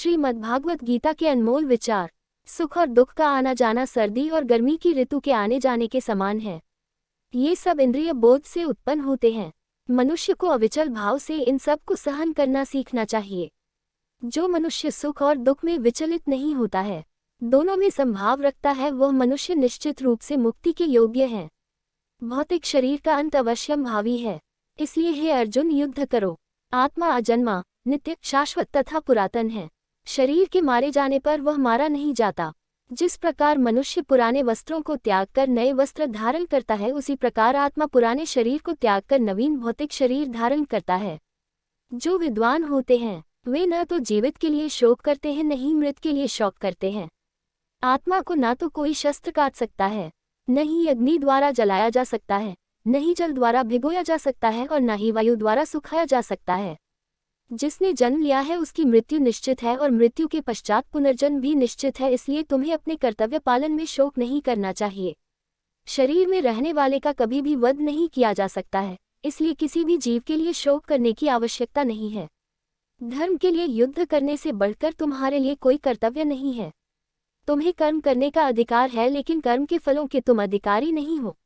श्रीमद्भागवत गीता के अनमोल विचार। सुख और दुख का आना जाना सर्दी और गर्मी की ऋतु के आने जाने के समान है। ये सब इंद्रिय बोध से उत्पन्न होते हैं। मनुष्य को अविचल भाव से इन सब को सहन करना सीखना चाहिए। जो मनुष्य सुख और दुख में विचलित नहीं होता है, दोनों में संभाव रखता है, वह मनुष्य निश्चित रूप से मुक्ति के योग्य है। भौतिक शरीर का अंत अवश्यम भावी है, इसलिए हे अर्जुन युद्ध करो। आत्मा अजन्मा, नित्य, शाश्वत तथा पुरातन है। शरीर के मारे जाने पर वह मारा नहीं जाता। जिस प्रकार मनुष्य पुराने वस्त्रों को त्याग कर नए वस्त्र धारण करता है, उसी प्रकार आत्मा पुराने शरीर को त्याग कर नवीन भौतिक शरीर धारण करता है। जो विद्वान होते हैं वे न तो जीवित के लिए शोक करते हैं, न ही मृत के लिए शोक करते हैं। आत्मा को न तो कोई शस्त्र काट सकता है, न ही अग्नि द्वारा जलाया जा सकता है, न ही जल द्वारा भिगोया जा सकता है, और न ही वायु द्वारा सुखाया जा सकता है। जिसने जन्म लिया है उसकी मृत्यु निश्चित है, और मृत्यु के पश्चात पुनर्जन्म भी निश्चित है। इसलिए तुम्हें अपने कर्तव्य पालन में शोक नहीं करना चाहिए। शरीर में रहने वाले का कभी भी वध नहीं किया जा सकता है, इसलिए किसी भी जीव के लिए शोक करने की आवश्यकता नहीं है। धर्म के लिए युद्ध करने से बढ़कर तुम्हारे लिए कोई कर्तव्य नहीं है। तुम्हें कर्म करने का अधिकार है, लेकिन कर्म के फलों के तुम अधिकारी नहीं हो।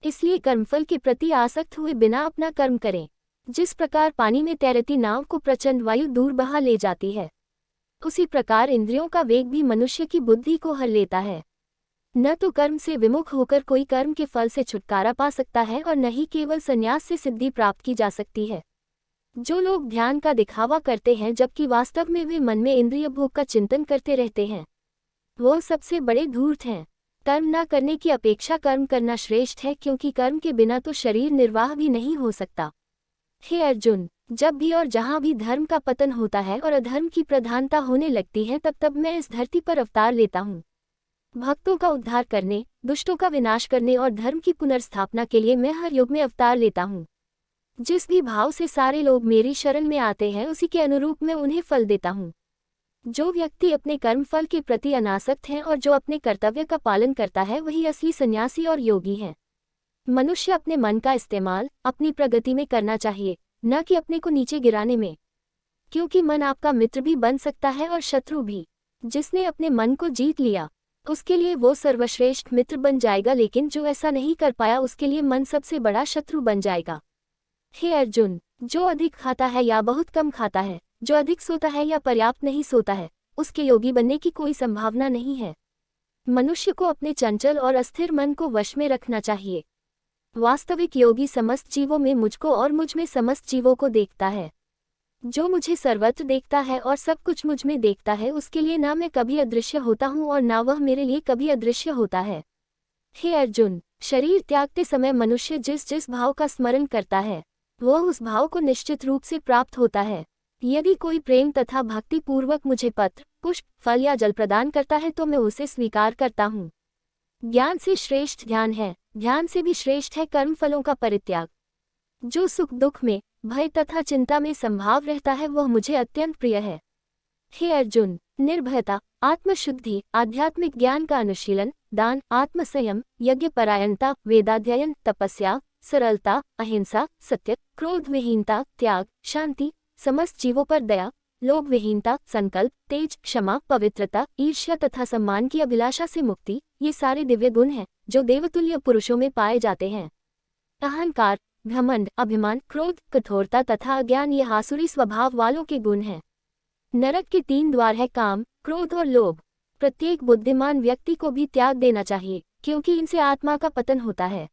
इसलिए कर्मफल के प्रति आसक्त हुए बिना अपना कर्म करें। जिस प्रकार पानी में तैरती नाव को प्रचंड वायु दूर बहा ले जाती है, उसी प्रकार इंद्रियों का वेग भी मनुष्य की बुद्धि को हर लेता है। न तो कर्म से विमुख होकर कोई कर्म के फल से छुटकारा पा सकता है, और न ही केवल संन्यास से सिद्धि प्राप्त की जा सकती है। जो लोग ध्यान का दिखावा करते हैं जबकि वास्तव में वे मन में इंद्रिय भोग का चिंतन करते रहते हैं, वो सबसे बड़े धूर्त हैं। कर्म न करने की अपेक्षा कर्म करना श्रेष्ठ है, क्योंकि कर्म के बिना तो शरीर निर्वाह भी नहीं हो सकता। हे अर्जुन, जब भी और जहाँ भी धर्म का पतन होता है और अधर्म की प्रधानता होने लगती है, तब तब मैं इस धरती पर अवतार लेता हूँ। भक्तों का उद्धार करने, दुष्टों का विनाश करने और धर्म की पुनर्स्थापना के लिए मैं हर युग में अवतार लेता हूँ। जिस भी भाव से सारे लोग मेरी शरण में आते हैं, उसी के अनुरूप मैं उन्हें फल देता हूँ। जो व्यक्ति अपने कर्म फल के प्रति अनासक्त है और जो अपने कर्तव्य का पालन करता है, वही असली सन्यासी और योगी है। मनुष्य अपने मन का इस्तेमाल अपनी प्रगति में करना चाहिए, न कि अपने को नीचे गिराने में, क्योंकि मन आपका मित्र भी बन सकता है और शत्रु भी। जिसने अपने मन को जीत लिया उसके लिए वो सर्वश्रेष्ठ मित्र बन जाएगा, लेकिन जो ऐसा नहीं कर पाया उसके लिए मन सबसे बड़ा शत्रु बन जाएगा। हे अर्जुन, जो अधिक खाता है या बहुत कम खाता है, जो अधिक सोता है या पर्याप्त नहीं सोता है, उसके योगी बनने की कोई संभावना नहीं है। मनुष्य को अपने चंचल और अस्थिर मन को वश में रखना चाहिए। वास्तविक योगी समस्त जीवों में मुझको और मुझ में समस्त जीवों को देखता है। जो मुझे सर्वत्र देखता है और सब कुछ मुझ में देखता है, उसके लिए ना मैं कभी अदृश्य होता हूँ और ना वह मेरे लिए कभी अदृश्य होता है। हे अर्जुन, शरीर त्यागते समय मनुष्य जिस जिस भाव का स्मरण करता है, वह उस भाव को निश्चित रूप से प्राप्त होता है। यदि कोई प्रेम तथा भक्ति पूर्वक मुझे पत्र, पुष्प, फल या जल प्रदान करता है तो मैं उसे स्वीकार करता हूँ। ज्ञान से श्रेष्ठ ध्यान है, ध्यान से भी श्रेष्ठ है कर्म फलों का परित्याग। जो सुख दुख में, भय तथा चिंता में संभाव रहता है, वह मुझे अत्यंत प्रिय है। हे अर्जुन, निर्भयता, आत्मशुद्धि, आध्यात्मिक ज्ञान का अनुशीलन, दान, आत्मसंयम, यज्ञपरायणता, वेदाध्ययन, तपस्या, सरलता, अहिंसा, सत्य, क्रोध विहीनता, त्याग, शांति, समस्त जीवों पर दया, लोभ विहीनता, संकल्प, तेज, क्षमा, पवित्रता, ईर्ष्या तथा सम्मान की अभिलाषा से मुक्ति, ये सारे दिव्य गुण हैं जो देवतुल्य पुरुषों में पाए जाते हैं। अहंकार, घमंड, अभिमान, क्रोध, कठोरता तथा अज्ञान ये आसुरी स्वभाव वालों के गुण हैं। नरक के 3 द्वार है काम, क्रोध और लोभ। प्रत्येक बुद्धिमान व्यक्ति को भी त्याग देना चाहिए, क्योंकि इनसे आत्मा का पतन होता है।